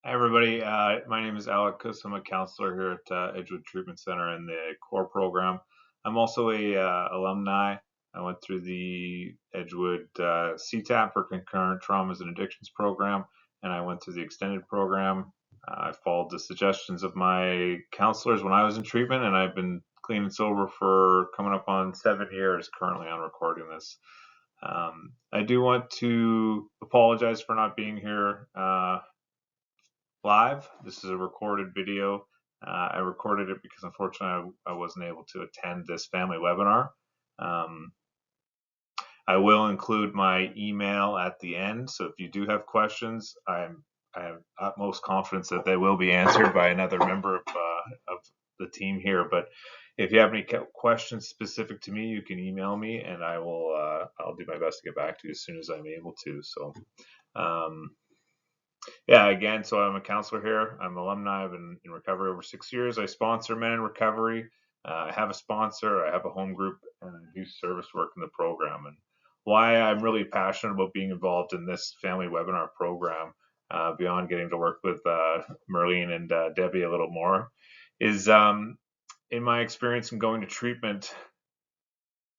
Hi, everybody. My name is Alec. Kuss. I'm a counselor here at Edgewood Treatment Center in the core program. I'm also a alumni. I went through the Edgewood CTAP or Concurrent Traumas and Addictions program, and I went through the extended program. I followed the suggestions of my counselors when I was in treatment, and I've been clean and sober for coming up on 7 years currently on recording this. I do want to apologize for not being here live. This is a recorded video. I recorded it because unfortunately I wasn't able to attend this family webinar. Um, I will include my email at the end, so if you do have questions, I have utmost confidence that they will be answered by another member of the team here. But if you have any questions specific to me, you can email me, and I'll do my best to get back to you as soon as I'm able to. So. Yeah, again, so I'm a counselor here. I'm an alumni. I've been in recovery over 6 years. I sponsor men in recovery. I have a sponsor. I have a home group, and I do service work in the program. And why I'm really passionate about being involved in this family webinar program, beyond getting to work with Merlene and Debbie a little more, is in my experience in going to treatment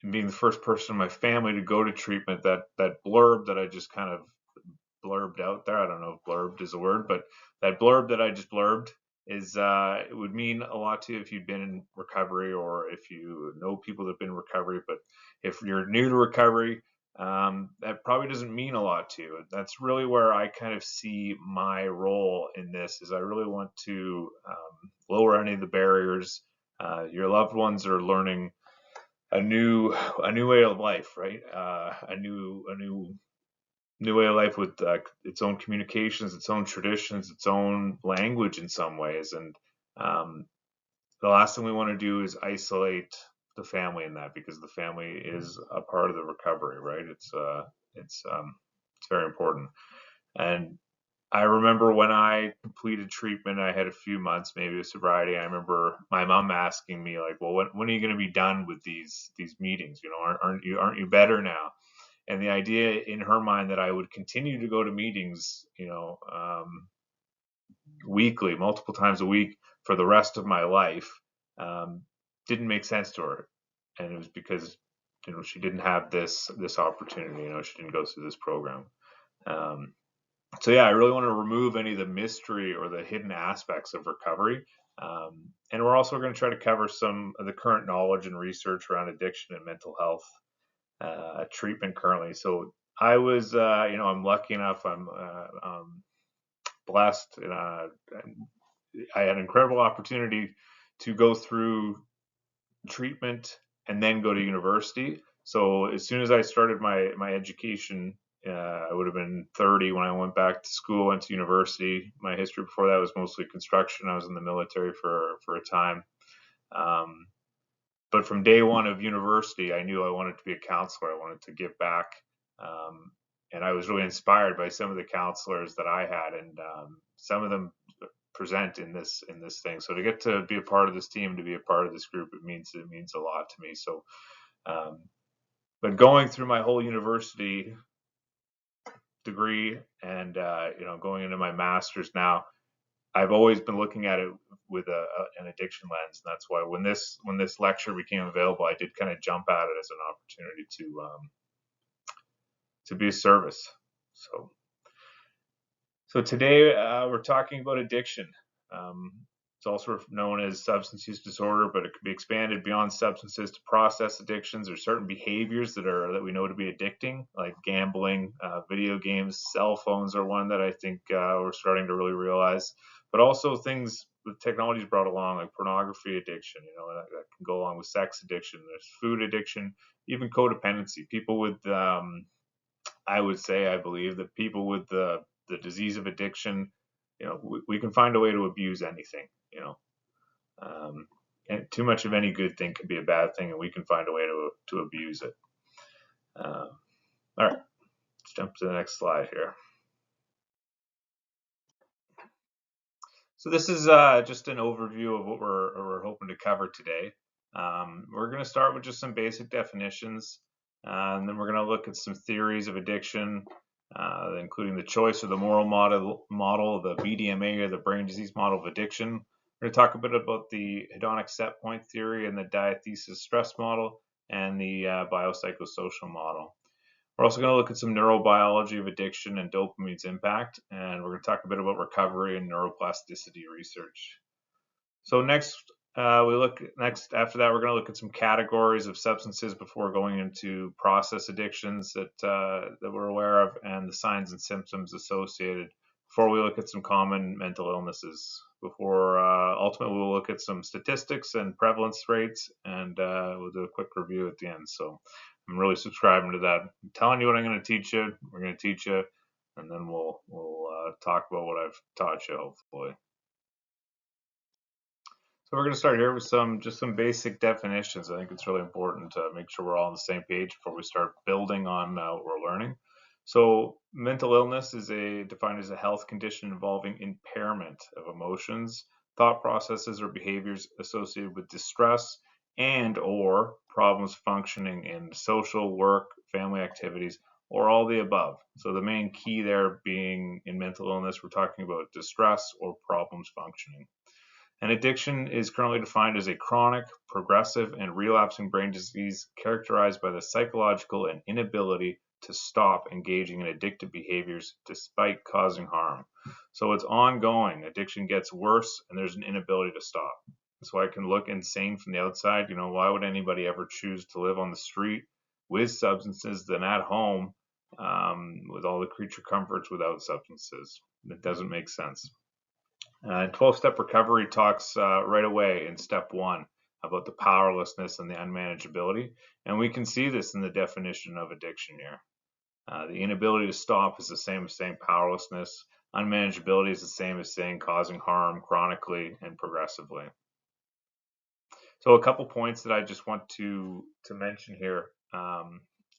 and being the first person in my family to go to treatment, that blurb that I just kind of blurbed out there. I don't know if blurbed is a word, but that blurb that I just blurbed is it would mean a lot to you if you've been in recovery or if you know people that have been in recovery. But if you're new to recovery, that probably doesn't mean a lot to you. That's really where I kind of see my role in this. Is I really want to lower any of the barriers. Your loved ones are learning a new way of life, right? A new way of life with its own communications, its own traditions, its own language in some ways. And um, the last thing we want to do is isolate the family in that, because the family is a part of the recovery, right? It's very important. And I remember when I completed treatment, I had a few months maybe of sobriety. I remember my mom asking me like, "Well, when are you going to be done with these meetings? You know, aren't you better now?" And the idea in her mind that I would continue to go to meetings, weekly, multiple times a week for the rest of my life, um, didn't make sense to her, and it was because she didn't have this opportunity. She didn't go through this program. Um, so yeah, I really want to remove any of the mystery or the hidden aspects of recovery. And we're also going to try to cover some of the current knowledge and research around addiction and mental health treatment currently. So I was, I'm lucky enough. I'm blessed. I had an incredible opportunity to go through treatment and then go to university. So as soon as I started my education, I would have been 30 when I went back to school, went to university. My history before that was mostly construction. I was in the military for a time. Um, but from day one of university, I knew I wanted to be a counselor. I wanted to give back. Um, and I was really inspired by some of the counselors that I had, and some of them present in this thing. So to get to be a part of this team, to be a part of this group, it means a lot to me. So, um, but going through my whole university degree and going into my master's now, I've always been looking at it with an addiction lens, and that's why when this lecture became available, I did kind of jump at it as an opportunity to be a service. So today we're talking about addiction. Um, it's also known as substance use disorder, but it could be expanded beyond substances to process addictions or certain behaviors that we know to be addicting, like gambling, video games, cell phones are one that I think we're starting to really realize. But also things that technology's brought along, like pornography addiction. That can go along with sex addiction. There's food addiction, even codependency. People with I believe that people with the disease of addiction, we can find a way to abuse anything, um, and too much of any good thing can be a bad thing, and we can find a way to abuse it. All right, let's jump to the next slide here. So this is just an overview of what we're hoping to cover today. We're going to start with just some basic definitions, and then we're going to look at some theories of addiction, including the choice of the moral model, the BDMA or the brain disease model of addiction. We're going to talk a bit about the hedonic set point theory and the diathesis stress model and the biopsychosocial model. We're also going to look at some neurobiology of addiction and dopamine's impact, and we're going to talk a bit about recovery and neuroplasticity research. So after that, we're going to look at some categories of substances before going into process addictions that we're aware of and the signs and symptoms associated before we look at some common mental illnesses. Before ultimately we'll look at some statistics and prevalence rates, and we'll do a quick review at the end. So I'm really subscribing to that. I'm telling you what I'm going to teach you. We're going to teach you, and then we'll talk about what I've taught you, hopefully. So we're going to start here with some basic definitions. I think it's really important to make sure we're all on the same page before we start building on what we're learning. So mental illness is defined as a health condition involving impairment of emotions, thought processes, or behaviors associated with distress and or problems functioning in social, work, family activities, or all the above. So the main key there being in mental illness, we're talking about distress or problems functioning. And addiction is currently defined as a chronic, progressive, and relapsing brain disease characterized by the psychological and inability to stop engaging in addictive behaviors despite causing harm. So it's ongoing. Addiction gets worse, and there's an inability to stop. That's why it can look insane from the outside. Why would anybody ever choose to live on the street with substances than at home with all the creature comforts without substances? It doesn't make sense. 12-step recovery talks right away in step 1 about the powerlessness and the unmanageability. And we can see this in the definition of addiction here. The inability to stop is the same as saying powerlessness. Unmanageability is the same as saying causing harm chronically and progressively. So a couple points that I just want to mention here.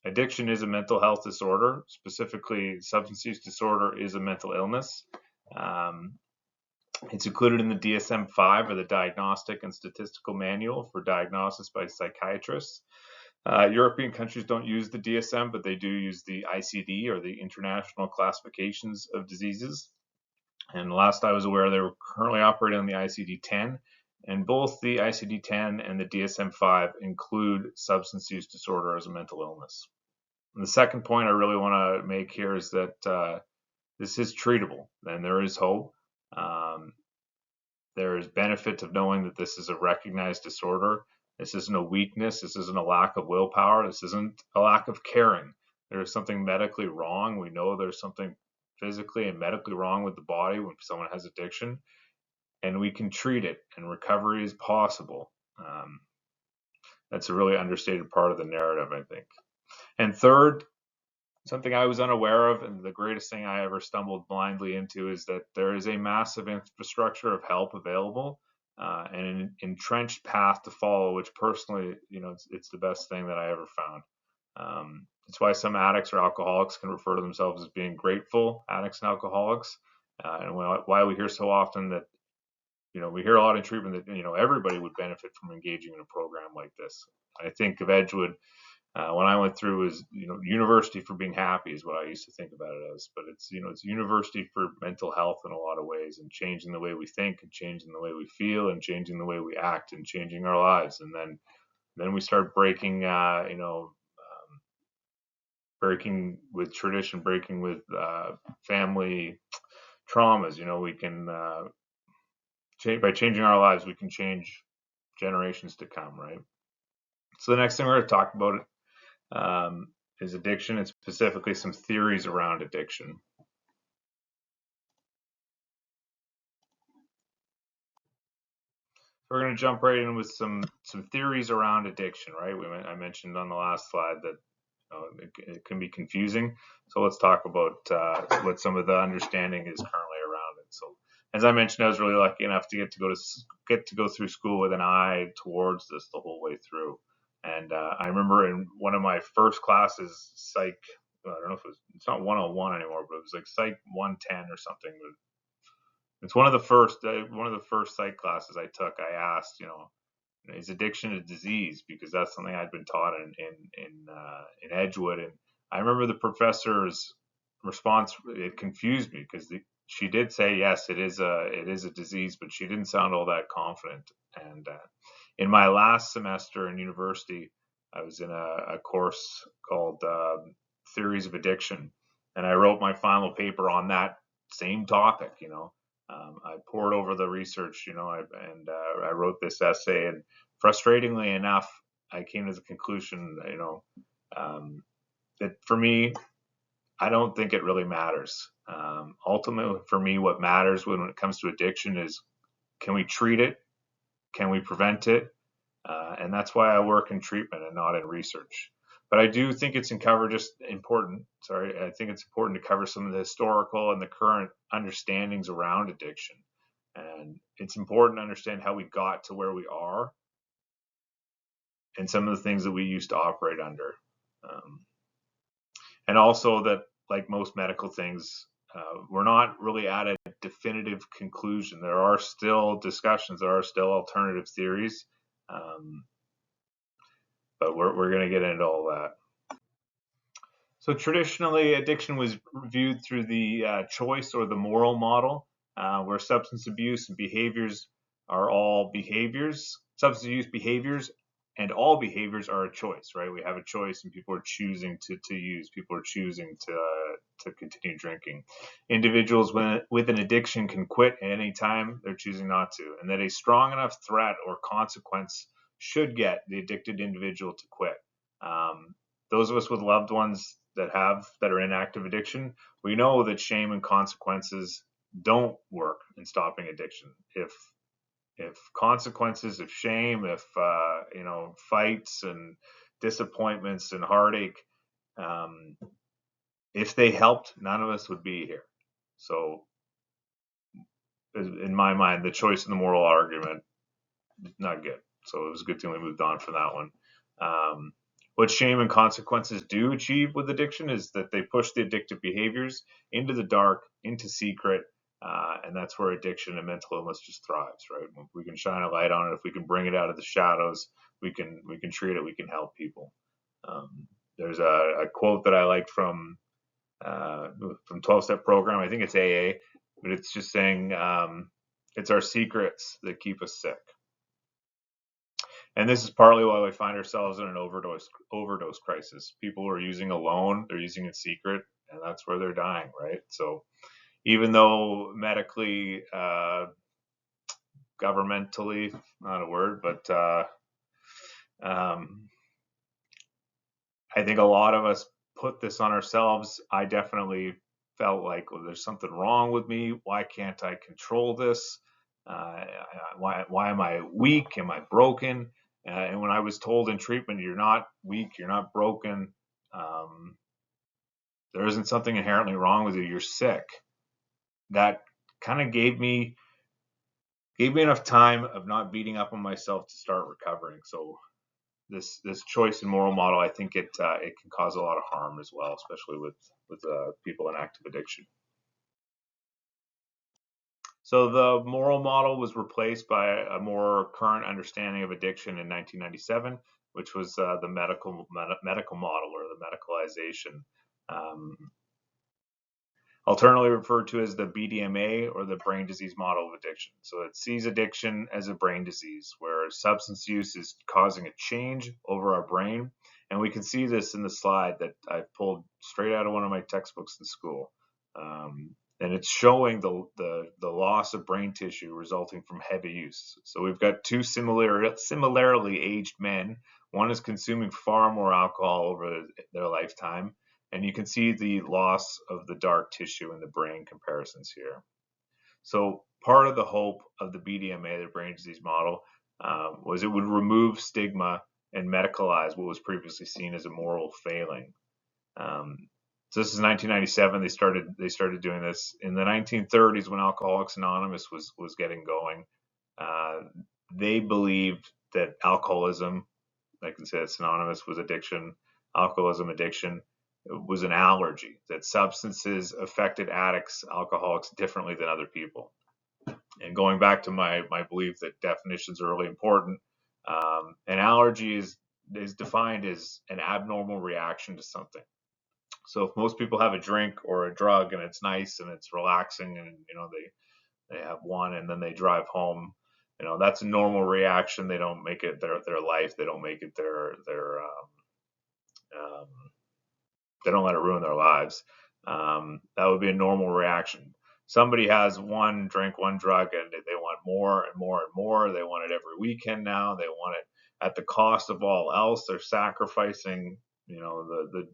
Addiction is a mental health disorder. Specifically, substance use disorder is a mental illness. It's included in the DSM-5, or the Diagnostic and Statistical Manual for Diagnosis by Psychiatrists. European countries don't use the DSM, but they do use the ICD, or the International Classifications of Diseases. And last I was aware, they were currently operating on the ICD-10, and both the ICD-10 and the DSM-5 include substance use disorder as a mental illness. And the second point I really want to make here is that this is treatable, and there is hope. There is benefit of knowing that this is a recognized disorder. This isn't a weakness. This isn't a lack of willpower. This isn't a lack of caring. There is something medically wrong. We know there's something physically and medically wrong with the body when someone has addiction, and we can treat it, and recovery is possible. That's a really understated part of the narrative, I think. And third, something I was unaware of, and the greatest thing I ever stumbled blindly into, is that there is a massive infrastructure of help available and an entrenched path to follow, which personally, it's the best thing that I ever found. It's why some addicts or alcoholics can refer to themselves as being grateful addicts and alcoholics, and why we hear so often that, we hear a lot in treatment that, everybody would benefit from engaging in a program like this. I think of Edgewood. When I went through is, university for being happy is what I used to think about it as, but it's, it's university for mental health in a lot of ways, and changing the way we think, and changing the way we feel, and changing the way we act, and changing our lives. And then we start breaking, breaking with tradition, breaking with family traumas. We can, by changing our lives, we can change generations to come, right? So the next thing we're going to talk about is addiction, and specifically some theories around addiction. So we're going to jump right in with some theories around addiction, right? I mentioned on the last slide that it can be confusing. So let's talk about what some of the understanding is currently around it. So as I mentioned, I was really lucky enough to get to go through school with an eye towards this the whole way through. And I remember in one of my first classes, psych, I don't know if it's not 101 anymore, but it was like psych 110 or something. It's one of the first psych classes I took. I asked, is addiction a disease? Because that's something I'd been taught in Edgewood. And I remember the professor's response, it confused me because she did say yes, it is a disease, but she didn't sound all that confident. And in my last semester in university, I was in a course called Theories of Addiction, and I wrote my final paper on that same topic. I poured over the research, I wrote this essay, and frustratingly enough, I came to the conclusion, that for me, I don't think it really matters. Ultimately, for me, what matters when it comes to addiction is, can we treat it? Can we prevent it? And that's why I work in treatment and not in research. But I do think it's important. Sorry, I think it's important to cover some of the historical and the current understandings around addiction. And it's important to understand how we got to where we are and some of the things that we used to operate under. And also that, like most medical things, we're not really at a definitive conclusion. There are still discussions, there are still alternative theories, but we're going to get into all that. So traditionally, addiction was viewed through the choice or the moral model, where substance abuse and behaviors are all behaviors. Substance use behaviors and all behaviors are a choice, right? We have a choice, and people are choosing to use. People are choosing to continue drinking. Individuals with an addiction can quit at any time. They're choosing not to, and that a strong enough threat or consequence should get the addicted individual to quit. Those of us with loved ones that are in active addiction, we know that shame and consequences don't work in stopping addiction. If consequences, if shame, if fights and disappointments and heartache, if they helped, none of us would be here. So, in my mind, the choice and the moral argument, not good. So it was a good thing we moved on from that one. What shame and consequences do achieve with addiction is that they push the addictive behaviors into the dark, into secret, and that's where addiction and mental illness just thrives, right? If we can shine a light on it, if we can bring it out of the shadows, we can treat it, we can help people. There's a quote that I like from 12-step program. I think it's AA, but it's just saying, it's our secrets that keep us sick. And this is partly why we find ourselves in an overdose crisis. People are using alone, they're using in secret, and that's where they're dying, right? So even though medically, governmentally, not a word, but I think a lot of us put this on ourselves. I definitely felt like, well, there's something wrong with me. Why can't I control this? Why am I weak? Am I broken? And when I was told in treatment, you're not weak, you're not broken, there isn't something inherently wrong with you, you're sick. That kind of gave me enough time of not beating up on myself to start recovering. So this choice and moral model, I think it can cause a lot of harm as well, especially with people in active addiction. So the moral model was replaced by a more current understanding of addiction in 1997, which was the medical model, or the medicalization, alternately referred to as the BDMA, or the brain disease model of addiction. So it sees addiction as a brain disease where substance use is causing a change over our brain. And we can see this in the slide that I pulled straight out of one of my textbooks in school. And it's showing the loss of brain tissue resulting from heavy use. So we've got two similarly aged men. One is consuming far more alcohol over their lifetime, and you can see the loss of the dark tissue in the brain comparisons here. So part of the hope of the BDMA, the brain disease model, was it would remove stigma and medicalize what was previously seen as a moral failing. So this is 1997. They started doing this in the 1930s when Alcoholics Anonymous was getting going. They believed that alcoholism, like I said, it's synonymous with addiction. Alcoholism, addiction, was an allergy, that substances affected addicts, alcoholics, differently than other people. And going back to my belief that definitions are really important, an allergy is defined as an abnormal reaction to something. So if most people have a drink or a drug and it's nice and it's relaxing and they have one and then they drive home, that's a normal reaction. They don't make it their life. They don't make it their um, they don't let it ruin their lives. That would be a normal reaction. Somebody has one drink, one drug, and they want more and more and more. They want it every weekend now. They want it at the cost of all else. They're sacrificing, the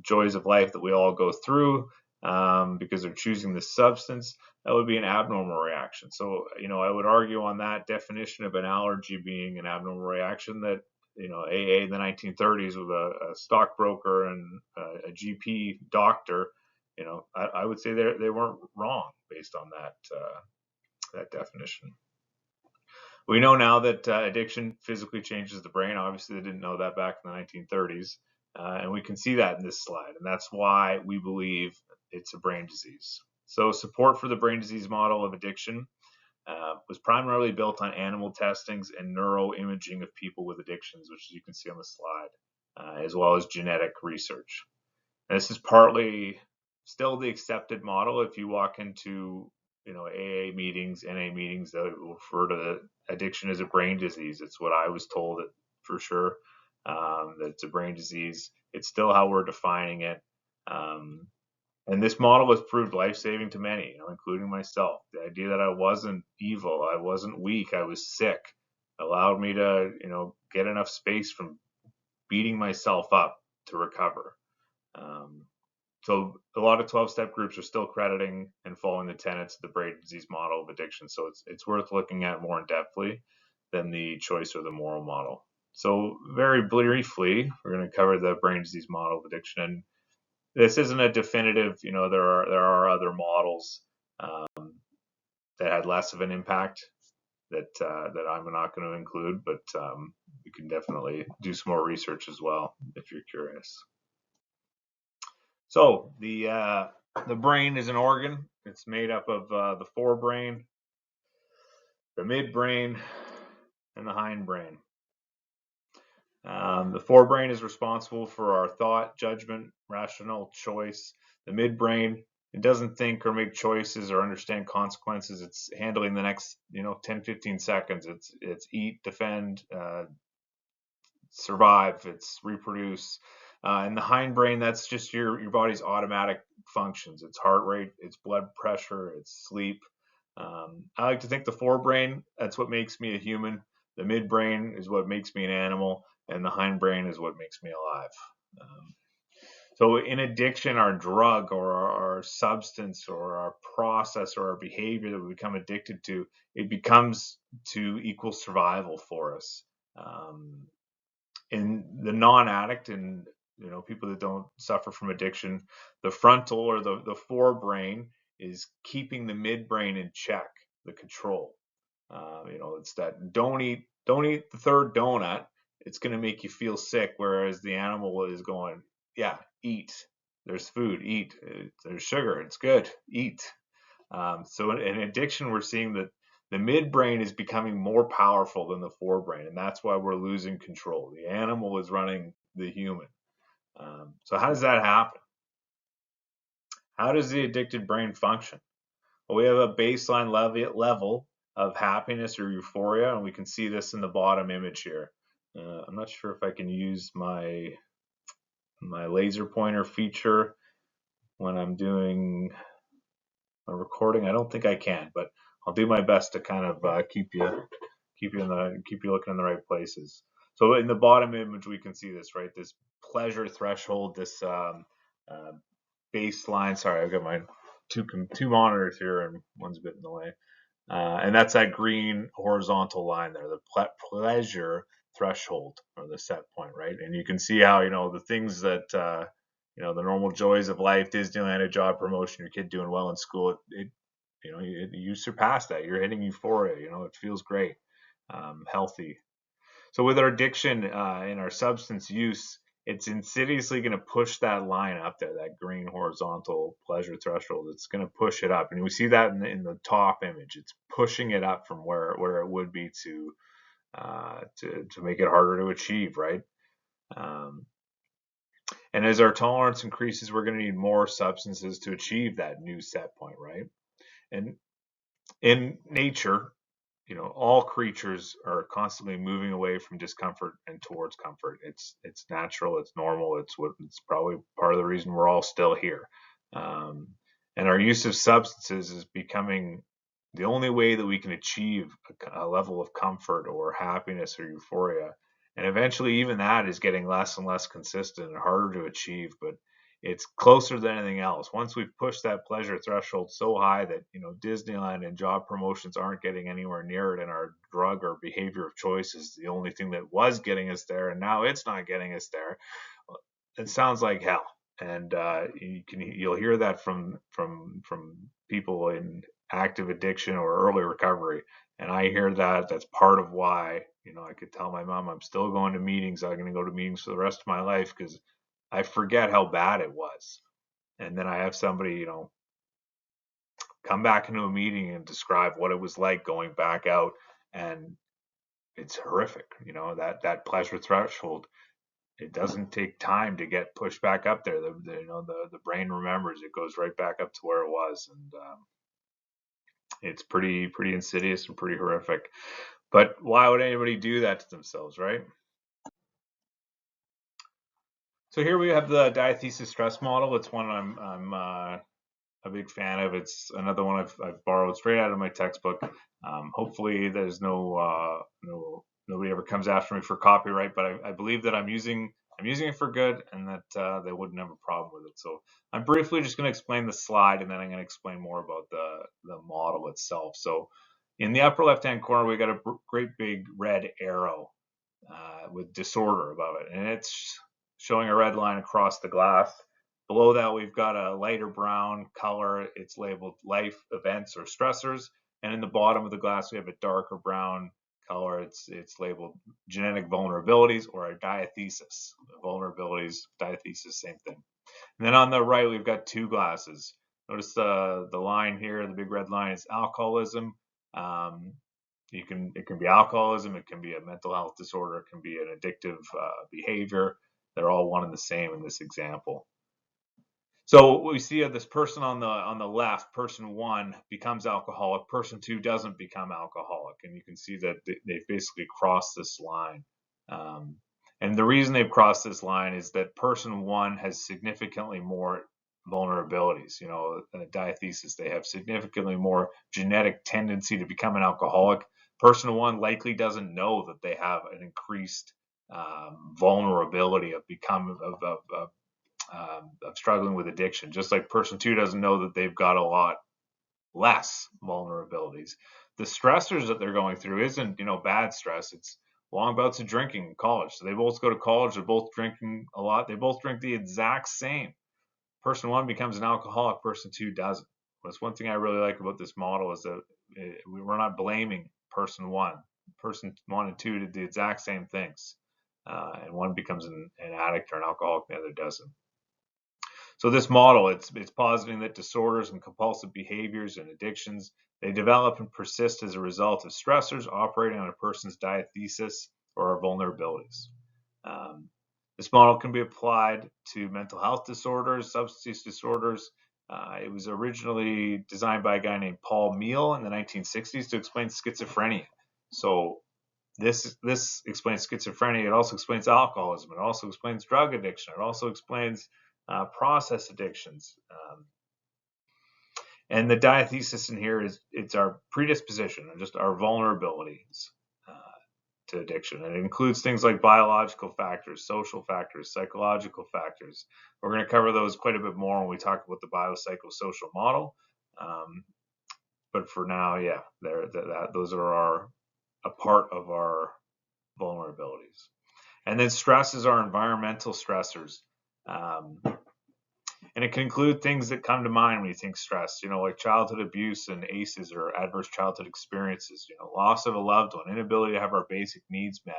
joys of life that we all go through, because they're choosing this substance. That would be an abnormal reaction. So, I would argue on that definition of an allergy being an abnormal reaction that AA in the 1930s with a stockbroker and a GP doctor, I would say they weren't wrong based on that definition. We know now that addiction physically changes the brain. Obviously, they didn't know that back in the 1930s, and we can see that in this slide, and that's why we believe it's a brain disease. So support for the brain disease model of addiction was primarily built on animal testings and neuroimaging of people with addictions, which you can see on the slide, as well as genetic research. And this is partly still the accepted model. If you walk into AA meetings, NA meetings, they refer to addiction as a brain disease. It's what I was told for sure, that it's a brain disease. It's still how we're defining it. And this model has proved life-saving to many, including myself. The idea that I wasn't evil, I wasn't weak, I was sick, allowed me to, get enough space from beating myself up to recover. So a lot of 12-step groups are still crediting and following the tenets of the brain disease model of addiction. So it's worth looking at more in depthly than the choice or the moral model. So very briefly, we're going to cover the brain disease model of addiction. And this isn't a definitive, there are other models that had less of an impact that I'm not going to include, but you can definitely do some more research as well if you're curious. So the brain is an organ. It's made up of the forebrain, the midbrain, and the hindbrain. The forebrain is responsible for our thought, judgment, rational choice. The midbrain, it doesn't think or make choices or understand consequences. It's handling the next 10, 15 seconds. It's eat, defend, survive, it's reproduce. And the hindbrain, that's just your body's automatic functions. It's heart rate, it's blood pressure, it's sleep. I like to think the forebrain, that's what makes me a human. The midbrain is what makes me an animal, and the hindbrain is what makes me alive. So in addiction, our drug or our substance or our process or our behavior that we become addicted to, it becomes to equal survival for us. In the non-addict and people that don't suffer from addiction, the frontal or the forebrain is keeping the midbrain in check, the control. It's that don't eat the third donut. It's going to make you feel sick. Whereas the animal is going, yeah, eat. There's food, eat. There's sugar, it's good, eat. So in addiction, we're seeing that the midbrain is becoming more powerful than the forebrain, and that's why we're losing control. The animal is running the human. So how does that happen? How does the addicted brain function? Well, we have a baseline level of happiness or euphoria, and we can see this in the bottom image here. I'm not sure if I can use my laser pointer feature when I'm doing a recording. I don't think I can, but I'll do my best to kind of keep you looking in the right places. So in the bottom image, we can see this, right? This pleasure threshold, this baseline. Sorry, I've got my two monitors here, and one's a bit in the way. And that's that green horizontal line there, the pleasure threshold or the set point, right? And you can see how the things that the normal joys of life, Disneyland, a job promotion, your kid doing well in school, you surpass that. You're hitting euphoria. It feels great, healthy. So with our addiction and our substance use, it's insidiously going to push that line up there, that green horizontal pleasure threshold. It's going to push it up, and we see that in the top image. It's pushing it up from where it would be to make it harder to achieve, right? And as our tolerance increases, we're going to need more substances to achieve that new set point, right? And in nature, all creatures are constantly moving away from discomfort and towards comfort. It's natural, it's normal, it's probably part of the reason we're all still here. Um, and our use of substances is becoming the only way that we can achieve a level of comfort or happiness or euphoria. And eventually, even that is getting less and less consistent and harder to achieve. But it's closer than anything else. Once we've pushed that pleasure threshold so high that Disneyland and job promotions aren't getting anywhere near it, and our drug or behavior of choice is the only thing that was getting us there, and now it's not getting us there. It sounds like hell, and you'll hear that from people in active addiction or early recovery, and I hear that. That's part of why I could tell my mom I'm still going to meetings. I'm going to go to meetings for the rest of my life because I forget how bad it was. And then I have somebody, come back into a meeting and describe what it was like going back out. And it's horrific. That pleasure threshold, it doesn't take time to get pushed back up there. The brain remembers, it goes right back up to where it was. And it's pretty insidious and pretty horrific. But why would anybody do that to themselves, right? So here we have the diathesis stress model. It's one I'm a big fan of. It's another one I've borrowed straight out of my textbook. Hopefully, there's nobody ever comes after me for copyright, but I believe that I'm using it for good, and that they wouldn't have a problem with it. So I'm briefly just going to explain the slide, and then I'm going to explain more about the model itself. So in the upper left-hand corner, we got a great big red arrow with disorder above it, and it's showing a red line across the glass. Below that, we've got a lighter brown color. It's labeled life events or stressors. And in the bottom of the glass, we have a darker brown color. It's labeled genetic vulnerabilities or a diathesis. Vulnerabilities, diathesis, same thing. And then on the right, we've got two glasses. Notice the line here, the big red line is alcoholism. It can be alcoholism, it can be a mental health disorder, it can be an addictive behavior. They're all one and the same in this example. So we see this person on the left, person one becomes alcoholic, person two doesn't become alcoholic, and you can see that they've basically crossed this line. And the reason they've crossed this line is that person one has significantly more vulnerabilities. Diathesis, they have significantly more genetic tendency to become an alcoholic. Person one likely doesn't know that they have an increased vulnerability of struggling with addiction, just like person two doesn't know that they've got a lot less vulnerabilities. The stressors that they're going through isn't bad stress. It's long bouts of drinking in college. So they both go to college, they're both drinking a lot, they both drink the exact same. Person one becomes an alcoholic, person two doesn't. That's one thing I really like about this model, is that we're not blaming person one. Person one and two did the exact same things, and one becomes an addict or an alcoholic, the other doesn't. So this model, it's positing that disorders and compulsive behaviors and addictions, they develop and persist as a result of stressors operating on a person's diathesis or vulnerabilities. This model can be applied to mental health disorders, substance use disorders. It was originally designed by a guy named Paul Meehl in the 1960s to explain schizophrenia. So this explains schizophrenia. It also explains alcoholism. It also explains drug addiction. It also explains process addictions. And the diathesis in here it's our predisposition and just our vulnerabilities to addiction. And it includes things like biological factors, social factors, psychological factors. We're going to cover those quite a bit more when we talk about the biopsychosocial model. But for now, yeah, those are a part of our vulnerabilities. And then stresses are environmental stressors. And it can include things that come to mind when you think stress, like childhood abuse and ACEs or adverse childhood experiences, loss of a loved one, inability to have our basic needs met,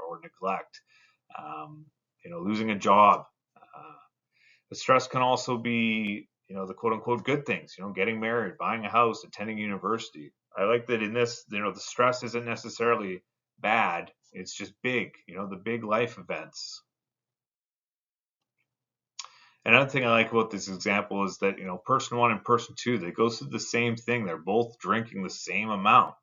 or neglect, losing a job. The stress can also be, the quote unquote good things, getting married, buying a house, attending university. I like that in this, the stress isn't necessarily bad. It's just big, the big life events. Another thing I like about this example is that, person one and person two, they go through the same thing. They're both drinking the same amount,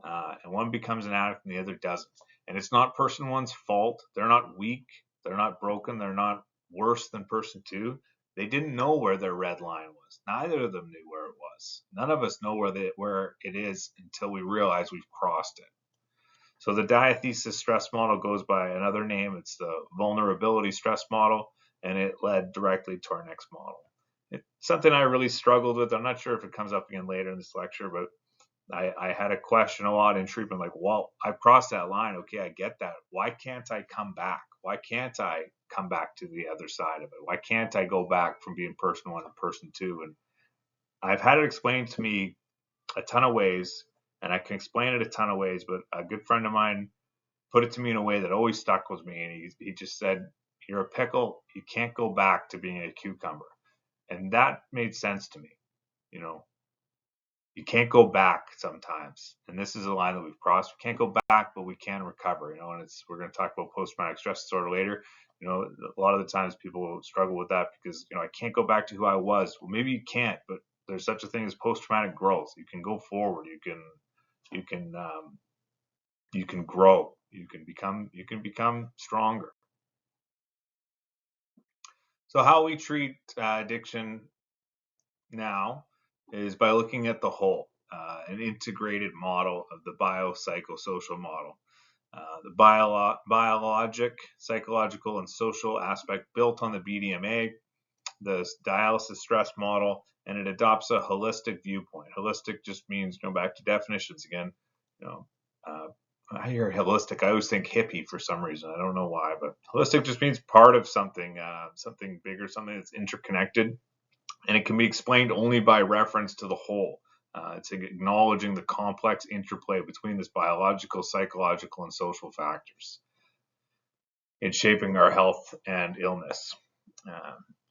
and one becomes an addict and the other doesn't. And it's not person one's fault. They're not weak. They're not broken. They're not worse than person two. They didn't know where their red line was. Neither of them knew where it was. None of us know where it is until we realize we've crossed it. So the diathesis stress model goes by another name. It's the vulnerability stress model, and it led directly to our next model. It's something I really struggled with. I'm not sure if it comes up again later in this lecture, but I had a question a lot in treatment, like, well, I've crossed that line. Okay, I get that. Why can't I come back? Why can't I come back to the other side of it? Why can't I go back from being person one to person two? And I've had it explained to me a ton of ways, and I can explain it a ton of ways, but a good friend of mine put it to me in a way that always stuck with me. And he just said, "You're a pickle. You can't go back to being a cucumber." And that made sense to me. You know, you can't go back sometimes. And this is a line that we've crossed. We can't go back, but we can recover. And we're going to talk about post-traumatic stress disorder later. A lot of the times people struggle with that because, I can't go back to who I was. Well, maybe you can't, but there's such a thing as post-traumatic growth. You can go forward. You can grow. You can become stronger. So how we treat addiction now is by looking at the whole, an integrated model of the biopsychosocial model. The biologic, psychological, and social aspect built on the BDMA, the dialysis stress model, and it adopts a holistic viewpoint. Holistic just means, back to definitions again, you know, uh, I hear holistic, I always think hippie for some reason. I don't know why, but holistic just means part of something, something bigger, something that's interconnected, and it can be explained only by reference to the whole. It's acknowledging the complex interplay between this biological, psychological, and social factors in shaping our health and illness.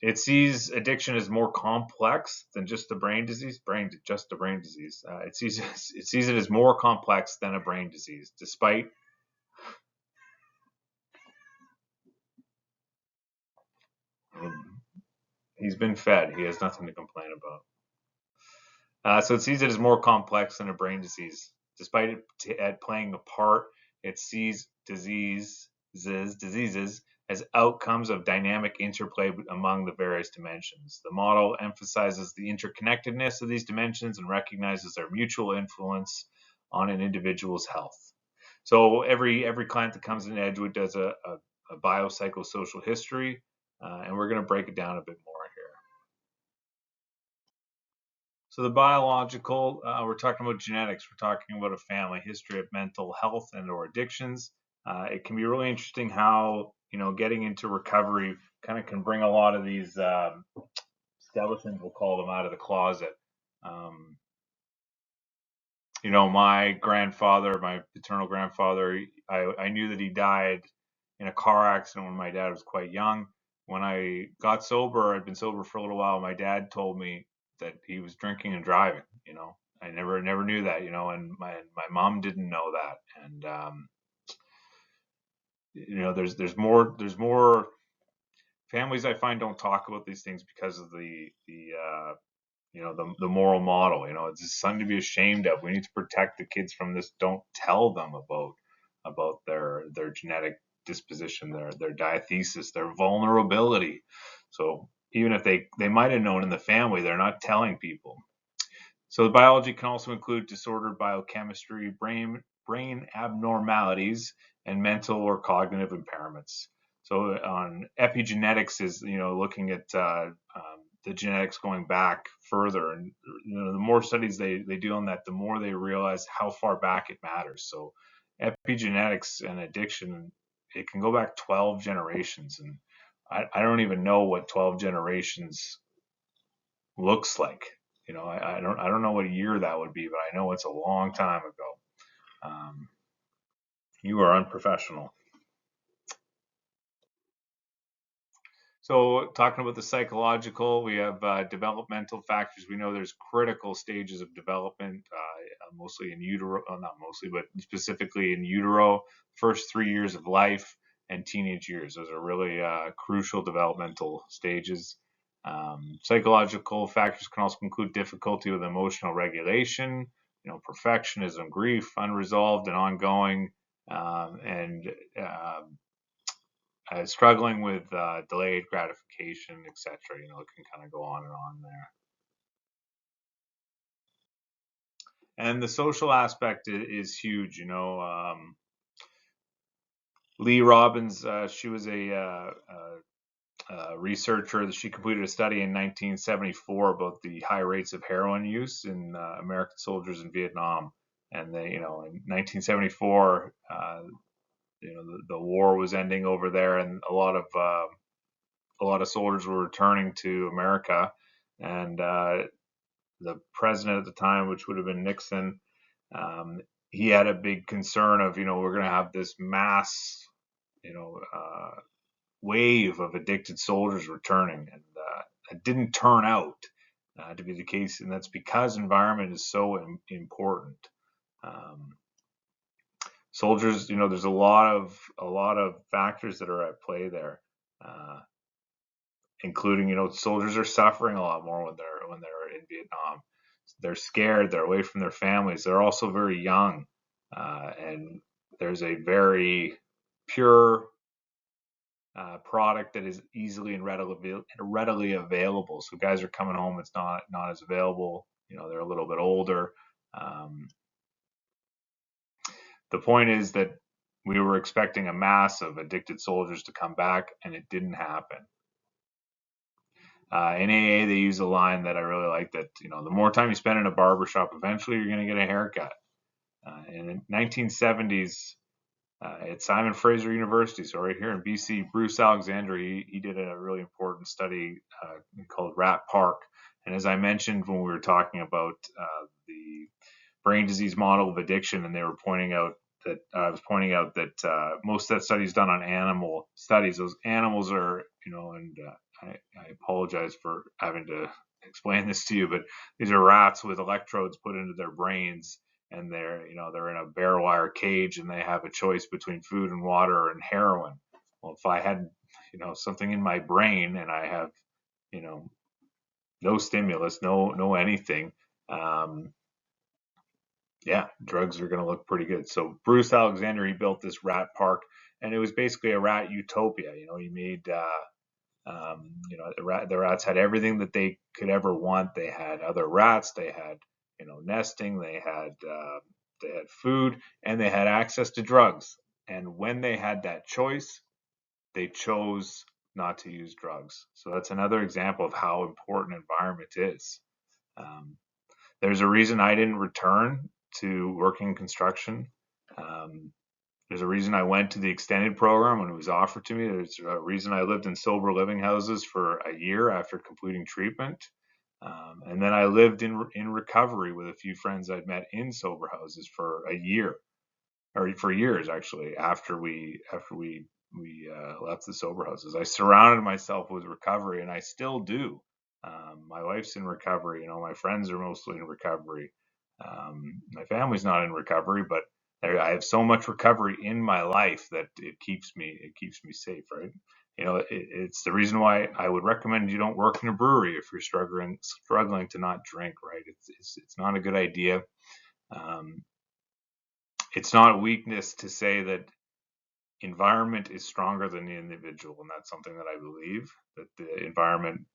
It sees addiction as more complex than just a brain disease. Just a brain disease. It sees it as more complex than a brain disease, despite he's been fed. He has nothing to complain about. So it sees it as more complex than a brain disease. Despite it playing a part, it sees diseases as outcomes of dynamic interplay among the various dimensions. The model emphasizes the interconnectedness of these dimensions and recognizes their mutual influence on an individual's health. So every client that comes in Edgewood does a biopsychosocial history, and we're going to break it down a bit more here. So the biological, we're talking about genetics. We're talking about a family history of mental health and or addictions. It can be really interesting how, getting into recovery kind of can bring a lot of these skeletons, we'll call them, out of the closet. My grandfather, my paternal grandfather, I knew that he died in a car accident when my dad was quite young. When I got sober, I'd been sober for a little while. My dad told me that he was drinking and driving. I never knew that. And my mom didn't know that. And there's more families I find don't talk about these things because of the moral model. It's something to be ashamed of. We need to protect the kids from this. Don't tell them about their genetic disposition, their diathesis, their vulnerability. So even if they might have known in the family, they're not telling people. So the biology can also include disordered biochemistry, brain abnormalities, and mental or cognitive impairments. So on epigenetics is looking at the genetics going back further, and the more studies they do on that, the more they realize how far back it matters. So epigenetics and addiction, it can go back 12 generations, and I don't even know what 12 generations looks like. I don't know what year that would be, but I know it's a long time ago. You are unprofessional. So talking about the psychological, we have developmental factors. We know there's critical stages of development, mostly in utero, not mostly, but specifically in utero, first 3 years of life and teenage years. Those are really crucial developmental stages. Psychological factors can also include difficulty with emotional regulation, perfectionism, grief, unresolved and ongoing, and struggling with delayed gratification, etc. It can kind of go on and on there. And the social aspect is huge. Lee Robbins, she was a researcher. She completed a study in 1974 about the high rates of heroin use in American soldiers in Vietnam. And in 1974, the war was ending over there, and a lot of soldiers were returning to America. And the president at the time, which would have been Nixon, he had a big concern of, we're going to have this mass, wave of addicted soldiers returning, and it didn't turn out to be the case, and that's because environment is so important. Soldiers, there's a lot of factors that are at play there, including, soldiers are suffering a lot more when they're in Vietnam. They're scared. They're away from their families. They're also very young, and there's a very pure product that is easily and readily available. So guys are coming home, it's not as available. They're a little bit older. The point is that we were expecting a mass of addicted soldiers to come back, and it didn't happen. In AA, they use a line that I really like, that the more time you spend in a barbershop, eventually you're going to get a haircut. In the 1970s, at Simon Fraser University, so right here in BC, Bruce Alexander, he did a really important study called Rat Park. And as I mentioned when we were talking about the brain disease model of addiction, and they were pointing out that I was pointing out that most of that study is done on animal studies. Those animals are, and I apologize for having to explain this to you, but these are rats with electrodes put into their brains, and they're in a bare wire cage, and they have a choice between food and water and heroin. Well, if I had something in my brain, and I have no stimulus, no anything, drugs are going to look pretty good. So Bruce Alexander, he built this rat park, and it was basically a rat utopia. He made the rats had everything that they could ever want. They had other rats. They had nesting. They had food, and they had access to drugs. And when they had that choice, they chose not to use drugs. So that's another example of how important environment is. There's a reason I didn't return to working construction. There's a reason I went to the extended program when it was offered to me. There's a reason I lived in sober living houses for a year after completing treatment. And then I lived in recovery with a few friends I'd met in sober houses for a year, or for years actually, after we left the sober houses. I surrounded myself with recovery, and I still do. My wife's in recovery. My friends are mostly in recovery. My family's not in recovery, but I have so much recovery in my life that it keeps me safe, right? It's the reason why I would recommend you don't work in a brewery if you're struggling to not drink, right? It's not a good idea. It's not a weakness to say that environment is stronger than the individual, and that's something that I believe, that the environment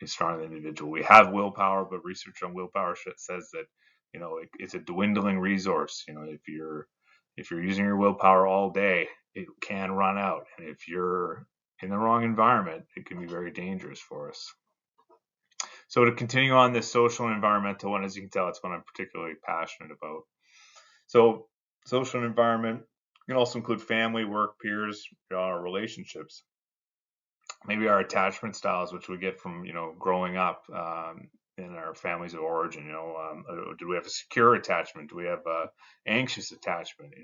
is stronger than the individual. We have willpower, but research on willpower says that it's a dwindling resource. If you're using your willpower all day, it can run out, and if you're in the wrong environment, it can be very dangerous for us. So to continue on this social and environmental one, as you can tell, it's one I'm particularly passionate about. So social and environment can also include family, work, peers, our relationships, maybe our attachment styles, which we get from growing up in our families of origin. Do we have a secure attachment? Do we have a anxious attachment?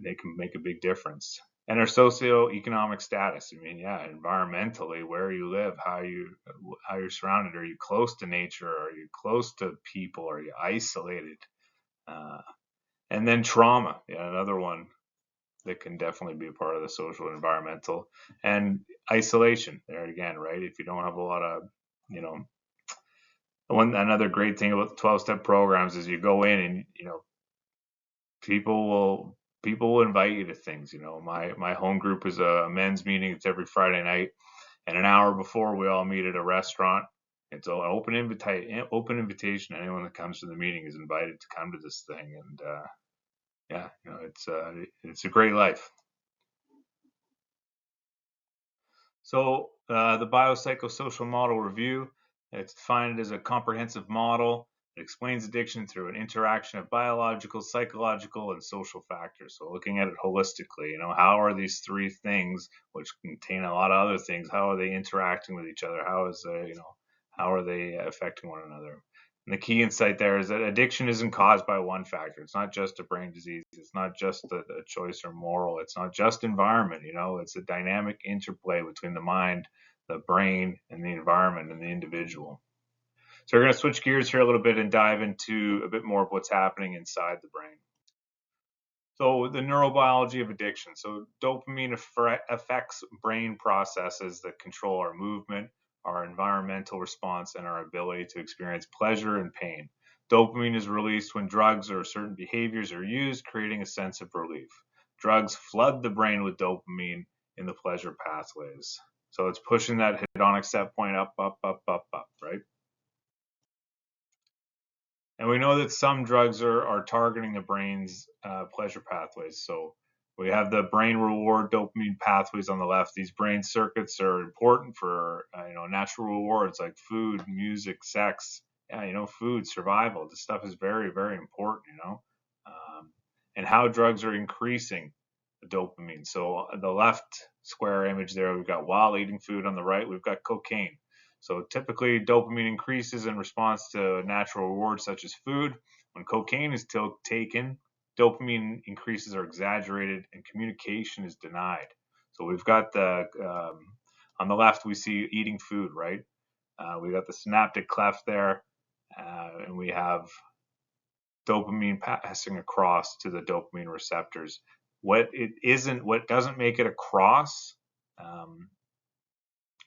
They can make a big difference. And our socioeconomic status. Environmentally, where you live, how you're surrounded. Are you close to nature? Are you close to people? Are you isolated? And then trauma, another one that can definitely be a part of the social and environmental. And isolation there again, right? If you don't have a lot of, you know, another great thing about the 12-step programs is you go in and, people will invite you to things. My home group is a men's meeting. It's every Friday night, and an hour before we all meet at a restaurant. It's an open invitation. Anyone that comes to the meeting is invited to come to this thing, and yeah, it's a great life. So the biopsychosocial model review, it's defined as a comprehensive model. It explains addiction through an interaction of biological, psychological, and social factors. So looking at it holistically, how are these three things, which contain a lot of other things, how are they interacting with each other? How are they affecting one another? And the key insight there is that addiction isn't caused by one factor. It's not just a brain disease. It's not just a choice or moral. It's not just environment. It's a dynamic interplay between the mind, the brain, and the environment and the individual. So we're going to switch gears here a little bit and dive into a bit more of what's happening inside the brain. So the neurobiology of addiction. So dopamine affects brain processes that control our movement, our environmental response, and our ability to experience pleasure and pain. Dopamine is released when drugs or certain behaviors are used, creating a sense of relief. Drugs flood the brain with dopamine in the pleasure pathways. So it's pushing that hedonic set point up, right? And we know that some drugs are targeting the brain's pleasure pathways. So we have the brain reward dopamine pathways on the left. These brain circuits are important for natural rewards like food, music, sex. Yeah, food, survival. This stuff is very, very important. And how drugs are increasing the dopamine. So the left square image there, we've got while eating food. On the right, we've got cocaine. So typically dopamine increases in response to natural rewards such as food. When cocaine is taken, dopamine increases are exaggerated and communication is denied. So we've got on the left, we see eating food, right? We got the synaptic cleft there, and we have dopamine passing across to the dopamine receptors. What doesn't make it across,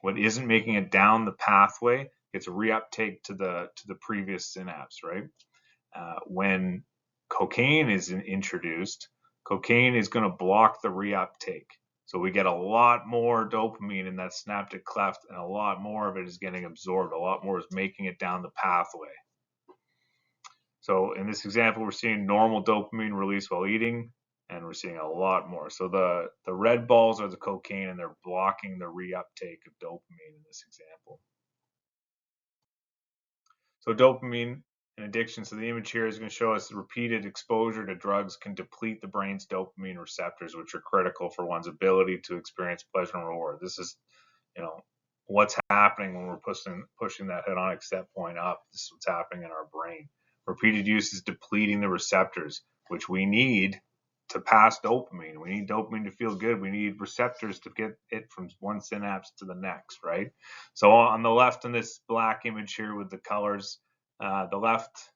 what isn't making it down the pathway gets reuptake to the previous synapse, right? When cocaine is introduced, cocaine is going to block the reuptake. So we get a lot more dopamine in that synaptic cleft, and a lot more of it is getting absorbed. A lot more is making it down the pathway. So in this example, we're seeing normal dopamine release while eating, and we're seeing a lot more. So the red balls are the cocaine, and they're blocking the reuptake of dopamine in this example. So dopamine and addiction. So the image here is going to show us repeated exposure to drugs can deplete the brain's dopamine receptors, which are critical for one's ability to experience pleasure and reward. This is, what's happening when we're pushing that hedonic set point up. This is what's happening in our brain. Repeated use is depleting the receptors, which we need to pass dopamine. We need dopamine to feel good. We need receptors to get it from one synapse to the next, right? So on the left in this black image here with the colors, the left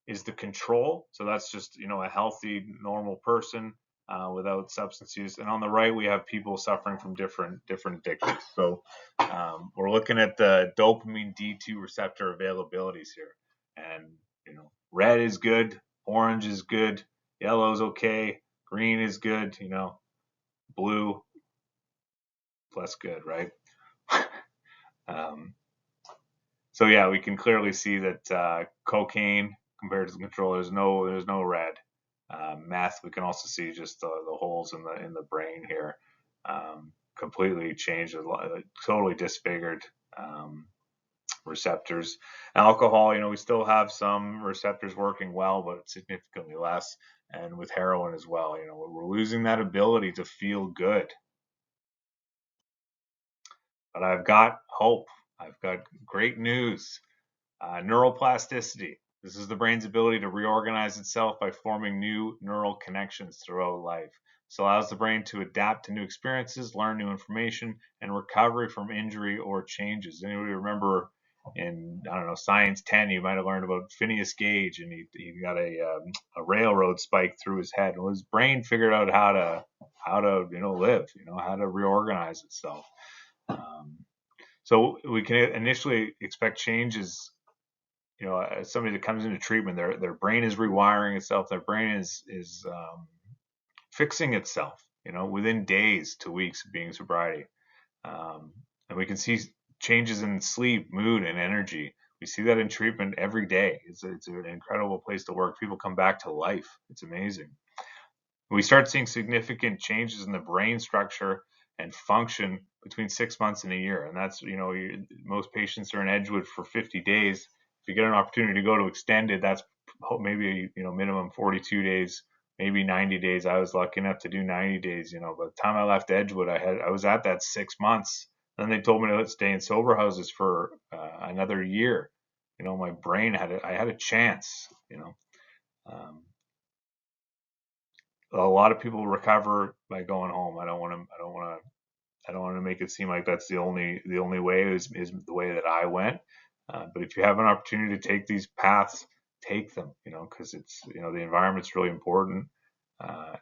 is the control. So that's just, a healthy, normal person without substance use. And on the right, we have people suffering from different addictions. So we're looking at the dopamine D2 receptor availabilities here. And, red is good, orange is good, yellow is okay, green is good, blue less good, right? So yeah, we can clearly see that cocaine compared to the control, there's no red. Meth, we can also see just the holes in the brain here, completely changed, totally disfigured receptors. Alcohol, we still have some receptors working well, but significantly less. And with heroin as well, we're losing that ability to feel good. But I've got hope. I've got great news. Neuroplasticity. This is the brain's ability to reorganize itself by forming new neural connections throughout life. This allows the brain to adapt to new experiences, learn new information, and recovery from injury or changes. Anybody remember in, Science 10, you might have learned about Phineas Gage, and he got a railroad spike through his head. Well, his brain figured out how to live, how to reorganize itself. So we can initially expect changes. As somebody that comes into treatment, their brain is rewiring itself. Their brain is fixing itself. Within days to weeks of being in sobriety, and we can see changes in sleep, mood, and energy. We see that in treatment every day. It's an incredible place to work. People come back to life. It's amazing. We start seeing significant changes in the brain structure and function between 6 months and a year. And that's, most patients are in Edgewood for 50 days. If you get an opportunity to go to extended, that's maybe, minimum 42 days, maybe 90 days. I was lucky enough to do 90 days. By the time I left Edgewood, I was at that 6 months. Then they told me to stay in sober houses for another year. My brain I had a chance. Um, a lot of people recover by going home. I don't want to make it seem like that's the only way is the way that I went. But if you have an opportunity to take these paths, take them. Because it's the environment's really important. Uh,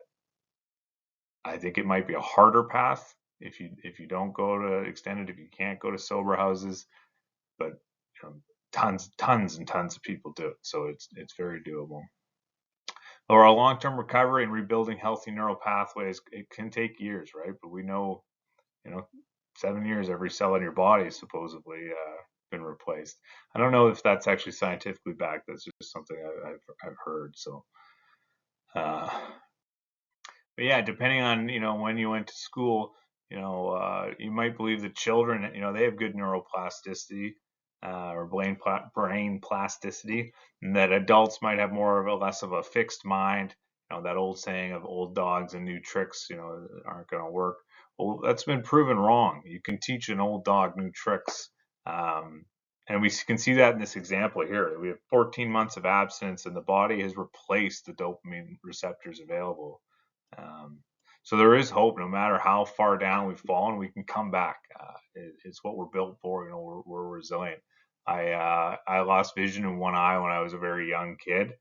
I think it might be a harder path if you don't go to extended, if you can't go to sober houses, but tons and tons of people do it, so it's very doable. Or a long-term recovery and rebuilding healthy neural pathways, it can take years, right? But we know, 7 years, every cell in your body is supposedly been replaced. I don't know if that's actually scientifically backed. That's just something I've heard. So, uh, but yeah, depending on when you went to school, you might believe that children, they have good neuroplasticity or brain plasticity, and that adults might have more of a less of a fixed mind. That old saying of old dogs and new tricks, aren't going to work. Well, that's been proven wrong. You can teach an old dog new tricks. Um, and we can see that in this example here. We have 14 months of abstinence, and the body has replaced the dopamine receptors available. Um, so there is hope. No matter how far down we've fallen, we can come back. It's what we're built for. We're resilient. I lost vision in one eye when I was a very young kid,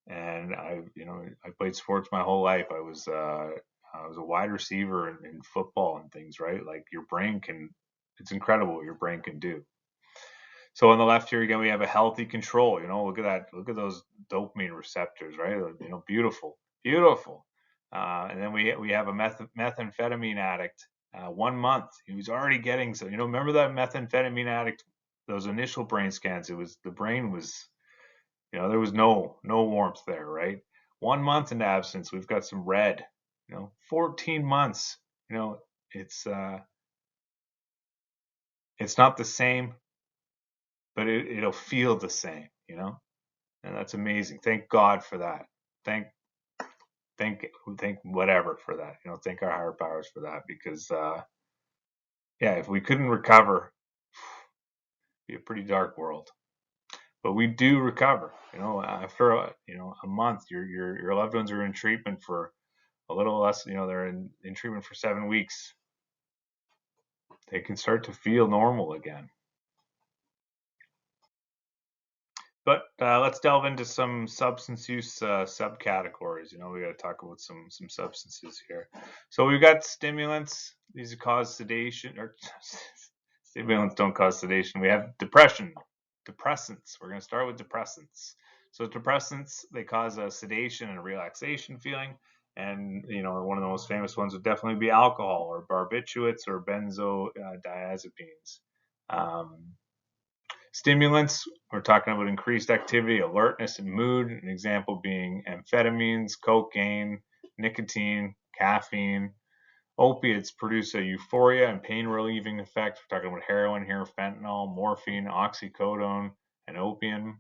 and I played sports my whole life. I was a wide receiver in football and things, right? Like your brain can, it's incredible what your brain can do. So on the left here again, we have a healthy control. Look at that. Look at those dopamine receptors, right? Beautiful, beautiful. And then we have a methamphetamine addict. 1 month, he was already getting so. Remember that methamphetamine addict? Those initial brain scans. It was the brain was, there was no warmth there, right? 1 month into absence, we've got some red. 14 months. It's it's not the same, but it'll feel the same. And that's amazing. Thank God for that. Thank thank thank whatever for that. Thank our higher powers for that, because yeah, if we couldn't recover, it'd be a pretty dark world. But we do recover. After a month, your loved ones are in treatment for a little less. They're in treatment for 7 weeks. They can start to feel normal again. But let's delve into some substance use subcategories. We got to talk about some substances here. So we've got stimulants. These cause sedation, or stimulants don't cause sedation. We have depression, depressants. We're going to start with depressants. So depressants, they cause a sedation and a relaxation feeling. And one of the most famous ones would definitely be alcohol or barbiturates or benzodiazepines. Stimulants, we're talking about increased activity, alertness, and mood. An example being amphetamines, cocaine, nicotine, caffeine. Opiates produce a euphoria and pain relieving effect. We're talking about heroin here, fentanyl, morphine, oxycodone, and opium.